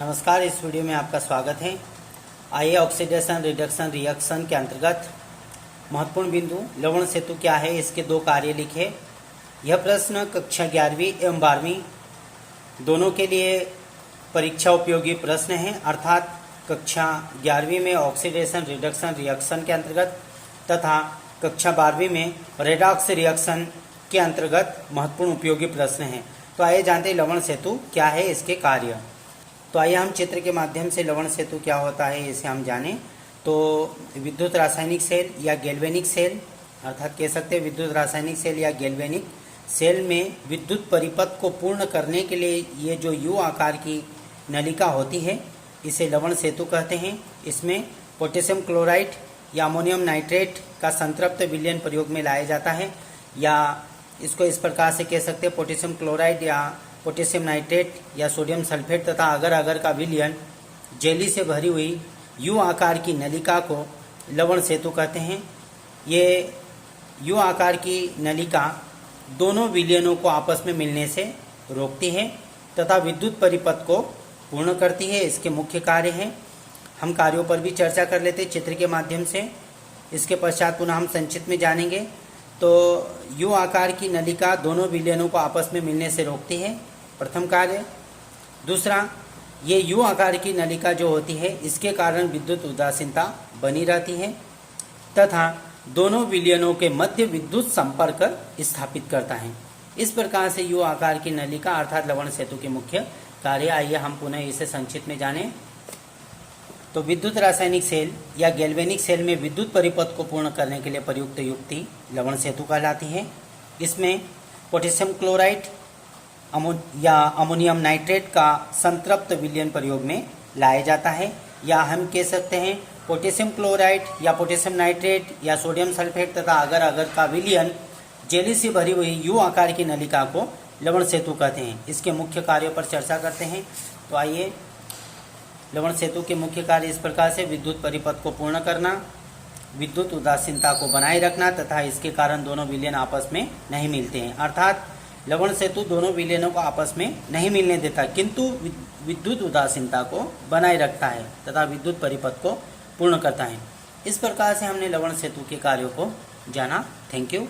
नमस्कार, इस वीडियो में आपका स्वागत है। आइए ऑक्सीडेशन रिडक्शन रिएक्शन के अंतर्गत महत्वपूर्ण बिंदु लवण सेतु क्या है, इसके दो कार्य लिखे। यह प्रश्न कक्षा 11वीं एवं 12वीं दोनों के लिए परीक्षा उपयोगी प्रश्न है, अर्थात कक्षा 11वीं में ऑक्सीडेशन रिडक्शन रिएक्शन के अंतर्गत तथा कक्षा 12वीं में रेडॉक्स रिएक्शन के अंतर्गत महत्वपूर्ण उपयोगी प्रश्न है। तो आइए जानते हैं लवण सेतु क्या है, इसके कार्य। तो आइए हम चित्र के माध्यम से लवण सेतु क्या होता है इसे हम जानें। तो विद्युत रासायनिक सेल या गैल्वेनिक सेल, अर्थात कह सकते हैं विद्युत रासायनिक सेल या गैल्वेनिक सेल में विद्युत परिपथ को पूर्ण करने के लिए ये जो यू आकार की नलिका होती है इसे लवण सेतु कहते हैं। इसमें पोटेशियम क्लोराइड या अमोनियम नाइट्रेट का संतृप्त विलयन प्रयोग में लाया जाता है, या इसको इस प्रकार से कह सकते हैं पोटेशियम क्लोराइड या पोटेशियम नाइट्रेट या सोडियम सल्फेट तथा अगर अगर का विलयन जेली से भरी हुई यू आकार की नलिका को लवण सेतु कहते हैं। ये यू आकार की नलिका दोनों विलयनों को आपस में मिलने से रोकती है तथा विद्युत परिपथ को पूर्ण करती है। इसके मुख्य कार्य हैं। हम कार्यों पर भी चर्चा कर लेते हैं चित्र के माध्यम से, इसके पश्चात पुनः हम संक्षिप्त में जानेंगे। तो यू आकार की नलिका दोनों विलयनों को आपस में मिलने से रोकती है, प्रथम कार्य। दूसरा, ये यू आकार की नलिका जो होती है इसके कारण विद्युत उदासीनता बनी रहती है तथा दोनों विलयनों के मध्य विद्युत संपर्क स्थापित करता है। इस प्रकार से यू आकार की नलिका अर्थात लवण सेतु के मुख्य कार्य। आइए हम पुनः इसे संक्षिप्त में जानें। तो विद्युत रासायनिक सेल या गैल्वेनिक सेल में विद्युत परिपथ को पूर्ण करने के लिए प्रयुक्त युक्ति लवण सेतु कहलाती है। इसमें पोटेशियम क्लोराइड या अमोनियम नाइट्रेट का संतृप्त विलयन प्रयोग में लाया जाता है, या हम कह सकते हैं पोटेशियम क्लोराइड या पोटेशियम नाइट्रेट या सोडियम सल्फेट तथा अगर अगर का विलयन जेली से भरी हुई यू आकार की नलिका को लवण सेतु कहते हैं। इसके मुख्य कार्यों पर चर्चा करते हैं। तो आइए, लवण सेतु के मुख्य कार्य इस प्रकार से विद्युत परिपथ को पूर्ण करना, विद्युत उदासीनता को बनाए रखना तथा इसके कारण दोनों विलयन आपस में नहीं मिलते हैं। अर्थात लवण सेतु दोनों विलयनों को आपस में नहीं मिलने देता किंतु विद्युत उदासीनता को बनाए रखता है तथा विद्युत परिपथ को पूर्ण करता है। इस प्रकार से हमने लवण सेतु के कार्यों को जाना। Thank you.